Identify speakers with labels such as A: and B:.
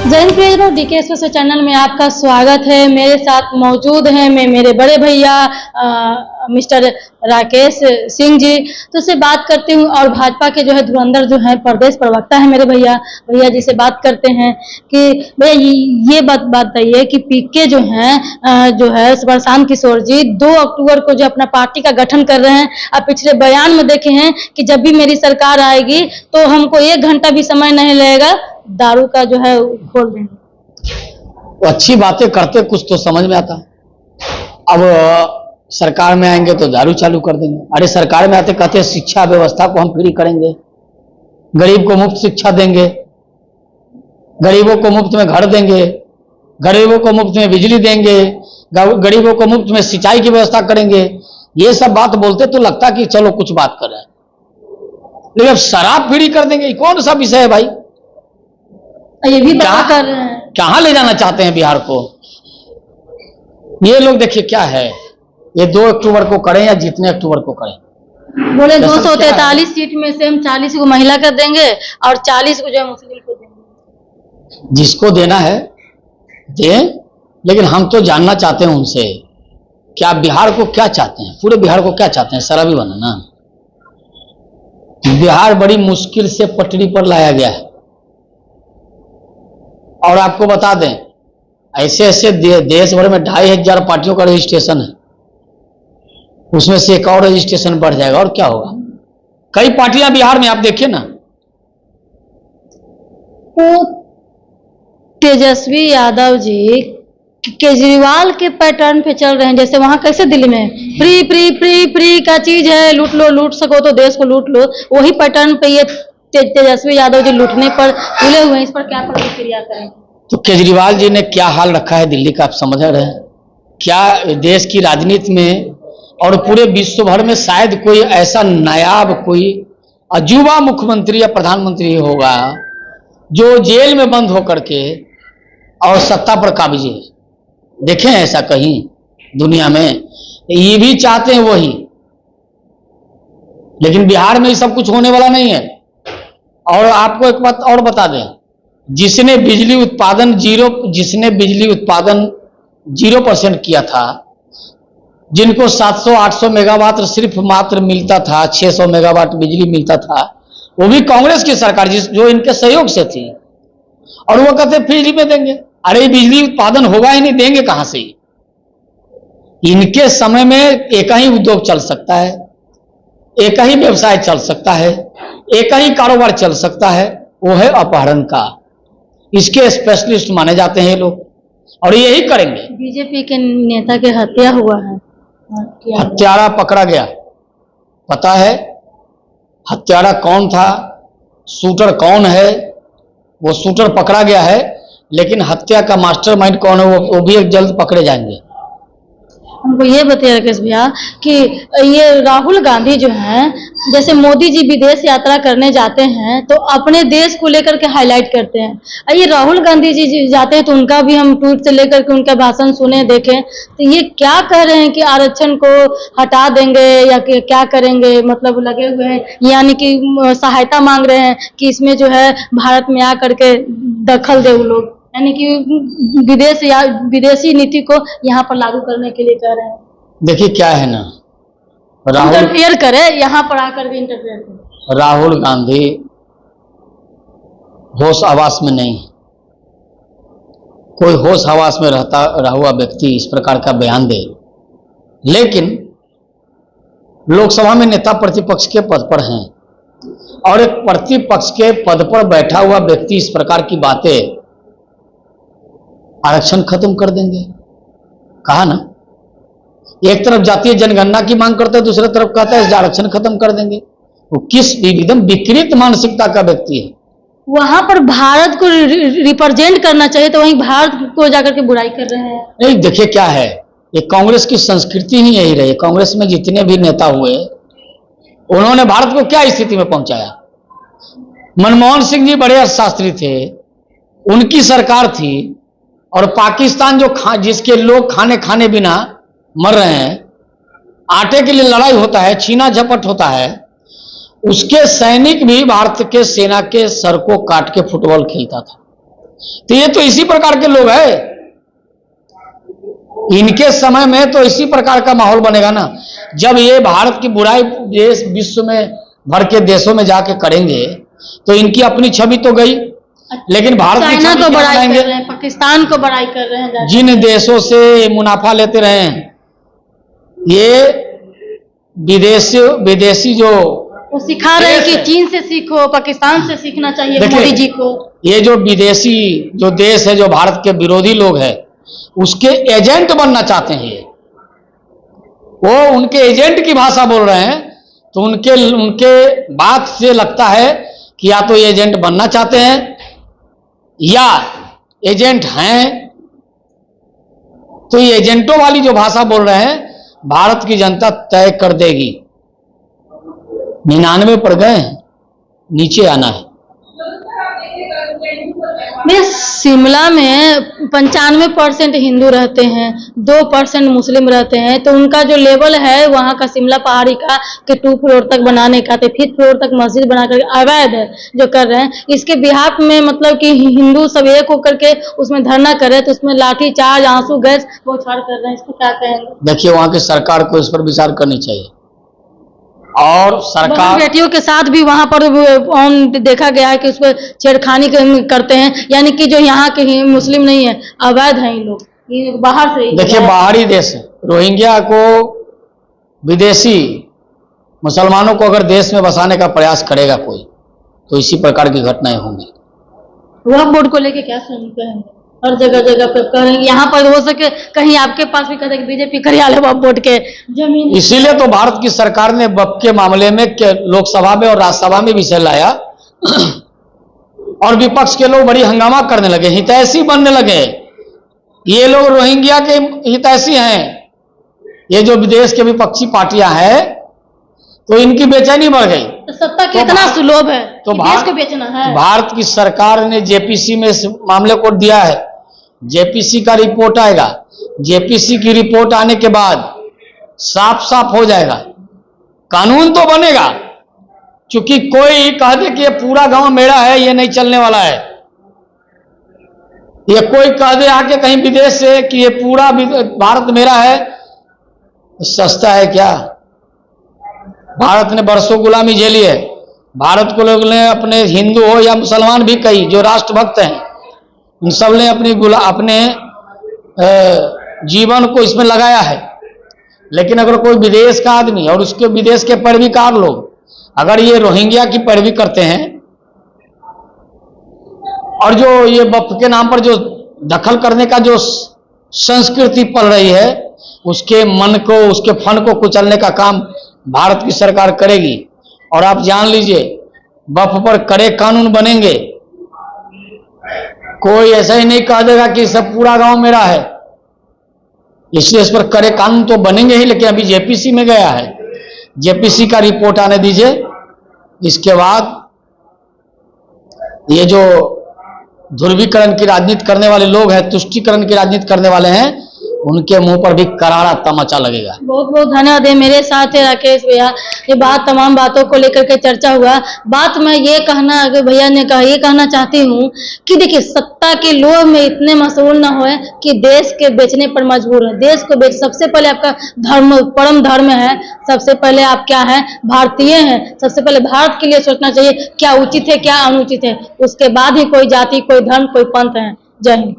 A: जैन प्रियजनों, DK express channel में आपका स्वागत है। मेरे साथ मौजूद हैं मेरे बड़े भैया मिस्टर राकेश सिंह जी। तो उससे बात करती हूँ और भाजपा के जो है धुरंधर जो है प्रदेश प्रवक्ता है मेरे भैया जी से बात करते हैं कि भैया ये बात बताइए कि पीके जो है प्रशांत किशोर जी 2 अक्टूबर को जो अपना पार्टी का गठन कर रहे हैं। आप पिछले बयान में देखे हैं कि जब भी मेरी सरकार आएगी तो हमको 1 घंटा भी समय नहीं लगेगा, दारू का जो है खोल देंगे।
B: वो अच्छी बातें करते कुछ तो समझ में आता। अब सरकार में आएंगे तो दारू चालू कर देंगे। अरे सरकार में आते कहते शिक्षा व्यवस्था को हम फ्री करेंगे, गरीब को मुफ्त शिक्षा देंगे, गरीबों को मुफ्त में घर देंगे, गरीबों को मुफ्त में बिजली देंगे, गरीबों को मुफ्त में सिंचाई की व्यवस्था करेंगे। ये सब बात बोलते तो लगता कि चलो कुछ बात कर रहे हैं, लेकिन अब शराब फ्री कर देंगे, कौन सा विषय है भाई?
A: ये भी बात कर रहे हैं।
B: कहां ले जाना चाहते हैं बिहार को? ये लोग देखिए क्या है, ये 2 अक्टूबर को करें या जितने अक्टूबर को करें,
A: बोले 243 सीट में से हम 40 को महिला कर देंगे और 40 को जो है मुस्लिम को देंगे।
B: जिसको देना है दें, लेकिन हम तो जानना चाहते हैं उनसे क्या बिहार को क्या चाहते हैं, पूरे बिहार को क्या चाहते हैं। शराबी बनाना? बिहार बड़ी मुश्किल से पटरी पर लाया गया है। और आपको बता दें, ऐसे ऐसे देश भर में 2500 पार्टियों का रजिस्ट्रेशन है, उसमें से एक और रजिस्ट्रेशन बढ़ जाएगा और क्या होगा। कई पार्टियां बिहार में आप देखिए ना।
A: तो तेजस्वी यादव जी केजरीवाल के पैटर्न पे चल रहे हैं। जैसे वहां कैसे दिल्ली में फ्री फ्री फ्री फ्री का चीज है, लूट लो, लूट सको तो देश को लूट लो, वही पैटर्न पे ये तेजस्वी यादव जी लूटने पर तुले हुए हैं। इस पर क्या प्रतिक्रिया करें?
B: तो केजरीवाल जी ने क्या हाल रखा है दिल्ली का, आप समझ रहे हैं क्या? देश की राजनीति में और पूरे विश्व भर में शायद कोई ऐसा नायाब, कोई अजूबा मुख्यमंत्री या प्रधानमंत्री होगा जो जेल में बंद होकर के और सत्ता पर काबिज है। देखें ऐसा कहीं दुनिया में? ये भी चाहते हैं वही, लेकिन बिहार में ये सब कुछ होने वाला नहीं है। और आपको एक बात और बता दें, जिसने बिजली उत्पादन 0% किया था, जिनको 700-800 मेगावाट सिर्फ मात्र मिलता था, 600 मेगावाट बिजली मिलता था, वो भी कांग्रेस की सरकार जो इनके सहयोग से थी, और वो कहते फ्री में देंगे। अरे बिजली उत्पादन होगा ही नहीं, देंगे कहां से? इनके समय में एक ही उद्योग चल सकता है, एक ही व्यवसाय चल सकता है, एक ही कारोबार चल सकता है, वो है अपहरण का। इसके स्पेशलिस्ट माने जाते हैं ये लोग, और यही करेंगे।
A: बीजेपी के नेता की हत्या हुआ है,
B: हत्यारा पकड़ा गया, पता है हत्यारा कौन था, शूटर कौन है? वो शूटर पकड़ा गया है, लेकिन हत्या का मास्टरमाइंड कौन है वो भी एक जल्द पकड़े जाएंगे।
A: हमको ये बताइए राकेश भैया कि ये राहुल गांधी जो हैं, जैसे मोदी जी विदेश यात्रा करने जाते हैं तो अपने देश को लेकर के हाईलाइट करते हैं। ये राहुल गांधी जी जाते हैं तो उनका भी हम ट्वीट से लेकर के उनका भाषण सुने, देखें, तो ये क्या कह रहे हैं कि आरक्षण को हटा देंगे या क्या करेंगे? मतलब लगे हुए हैं, यानी कि सहायता मांग रहे हैं कि इसमें जो है भारत में आकर के दखल दे वो लोग, यानी कि विदेशी नीति को यहाँ पर लागू करने के लिए कह रहे हैं।
B: देखिए क्या है ना,
A: इंटरफेयर करे, यहाँ पर आकर के इंटरफेयर करे।
B: राहुल गांधी होश आवास में नहीं, कोई होश आवास में रहा हुआ व्यक्ति इस प्रकार का बयान दे, लेकिन लोकसभा में नेता प्रतिपक्ष के पद पर हैं और एक प्रतिपक्ष के पद पर बैठा हुआ व्यक्ति इस प्रकार की बातें, आरक्षण खत्म कर देंगे, कहा ना। एक तरफ जातीय जनगणना की मांग करता है, दूसरी तरफ कहता है आरक्षण खत्म कर देंगे। वो किस एकदम विकृत मानसिकता का व्यक्ति है।
A: वहां पर भारत को रिप्रेजेंट करना चाहिए तो वहीं भारत को जाकर के बुराई कर रहे हैं।
B: नहीं, देखिए क्या है, ये कांग्रेस की संस्कृति ही यही रही। कांग्रेस में जितने भी नेता हुए, उन्होंने भारत को क्या स्थिति में पहुंचाया। मनमोहन सिंह जी बड़े अर्थशास्त्री थे, उनकी सरकार थी, और पाकिस्तान जिसके लोग खाने बिना मर रहे हैं, आटे के लिए लड़ाई होता है, छीना झपट होता है, उसके सैनिक भी भारत के सेना के सर को काट के फुटबॉल खेलता था। तो ये तो इसी प्रकार के लोग हैं, इनके समय में तो इसी प्रकार का माहौल बनेगा ना। जब ये भारत की बुराई देश विश्व में भर के देशों में जाके करेंगे तो इनकी अपनी छवि तो गई, लेकिन भारत की
A: चाइना
B: छवि
A: को
B: क्या
A: बड़ाई
B: बनाएंगे?
A: कर रहे हैं, पाकिस्तान को बड़ाई कर रहे हैं।
B: जिन देशों से मुनाफा लेते रहे हैं ये विदेशी जो
A: वो सिखा रहे हैं
B: देश
A: कि
B: है।
A: चीन से सीखो, पाकिस्तान से सीखना चाहिए
B: देखिए,
A: मोदी जी को।
B: ये जो विदेशी जो देश है, जो भारत के विरोधी लोग हैं, उसके एजेंट बनना चाहते हैं। ये वो उनके एजेंट की भाषा बोल रहे हैं, तो उनके बात से लगता है कि या तो ये एजेंट बनना चाहते हैं या एजेंट हैं। तो ये एजेंटों वाली जो भाषा बोल रहे हैं भारत की जनता तय कर देगी। 99 पर गए हैं, नीचे आना है।
A: भैया शिमला में 95% हिंदू रहते हैं, 2% मुस्लिम रहते हैं, तो उनका जो लेवल है वहाँ का शिमला पहाड़ी का कि 2 फ्लोर तक बनाने का, तो 5th फ्लोर तक मस्जिद बनाकर अवैध जो कर रहे हैं, इसके बिहाफ में मतलब कि हिंदू सब एक होकर के उसमें धरना कर रहे हैं, तो उसमें लाठी चार्ज, आंसू गैस बौछार कर रहे हैं, इसको क्या कहेंगे?
B: देखिए, वहां की सरकार को इस पर विचार करनी चाहिए। और सरकार
A: बेटियों के साथ भी वहां पर देखा गया है कि उस पर छेड़खानी करते हैं, यानी कि जो यहाँ के मुस्लिम नहीं है, अवैध हैं ये लोग, ये बाहर से।
B: देखिए, बाहरी देश रोहिंग्या को विदेशी मुसलमानों को अगर देश में बसाने का प्रयास करेगा कोई, तो इसी प्रकार की घटनाएं होंगी।
A: वक्फ बोर्ड को लेके क्या कहेंगे? हर जगह जगह पे करेंगे, यहाँ पर हो सके कहीं आपके पास भी कहते बीजेपी करिया ले वक्फ बोर्ड के जमीन।
B: इसीलिए तो भारत की सरकार ने वक्फ के मामले में लोकसभा में और राज्यसभा में विषय लाया और विपक्ष के लोग बड़ी हंगामा करने लगे, हितैषी बनने लगे। ये लोग रोहिंग्या के हितैषी हैं। ये जो विदेश के विपक्षी पार्टियां हैं, तो इनकी बेचैनी बढ़ गई।
A: तो सत्ता कितना सुलभ है
B: तो
A: कि देश को बेचना है।
B: भारत की सरकार ने जेपीसी में इस मामले को दिया है। जेपीसी का रिपोर्ट आएगा, जेपीसी की रिपोर्ट आने के बाद साफ साफ हो जाएगा, कानून तो बनेगा। क्योंकि कोई कह दे कि ये पूरा गांव मेरा है, ये नहीं चलने वाला है। ये कोई कह दे आके कहीं विदेश से कि ये पूरा भारत मेरा है, सस्ता है क्या? भारत ने बरसों गुलामी झेली है। भारत को लोग ने अपने हिंदू हो या मुसलमान भी कई जो राष्ट्रभक्त हैं, उन सब ने अपने जीवन को इसमें लगाया है। लेकिन अगर कोई विदेश का आदमी और उसके विदेश के पैरवीकार लोग अगर ये रोहिंग्या की पैरवी करते हैं और जो ये वक्फ के नाम पर जो दखल करने का जो संस्कृति पल रही है, उसके मन को, उसके फन को कुचलने का काम भारत की सरकार करेगी। और आप जान लीजिए, वक्फ पर कड़े कानून बनेंगे। कोई ऐसा ही नहीं कह देगा कि सब पूरा गांव मेरा है। इसलिए इस पर कड़े कानून तो बनेंगे ही, लेकिन अभी जेपीसी में गया है। जेपीसी का रिपोर्ट आने दीजिए, इसके बाद ये जो ध्रुवीकरण की राजनीति करने वाले लोग हैं, तुष्टीकरण की राजनीति करने वाले हैं, उनके मुंह पर भी करारा तमाचा लगेगा।
A: बहुत बहुत धन्यवाद है। मेरे साथ है राकेश भैया। ये तमाम बातों को लेकर के चर्चा हुआ। बात मैं ये कहना, अगर भैया ने कहा, ये कहना चाहती हूँ कि देखिए, सत्ता के लोभ में इतने मशहूर ना होए कि देश के बेचने पर मजबूर है। देश को बेच, सबसे पहले आपका धर्म, परम धर्म है। सबसे पहले आप क्या है? भारतीय हैं। सबसे पहले भारत के लिए सोचना चाहिए क्या उचित है, क्या अनुचित है। उसके बाद ही कोई जाति, कोई धर्म, कोई पंथ है। जय हिंद।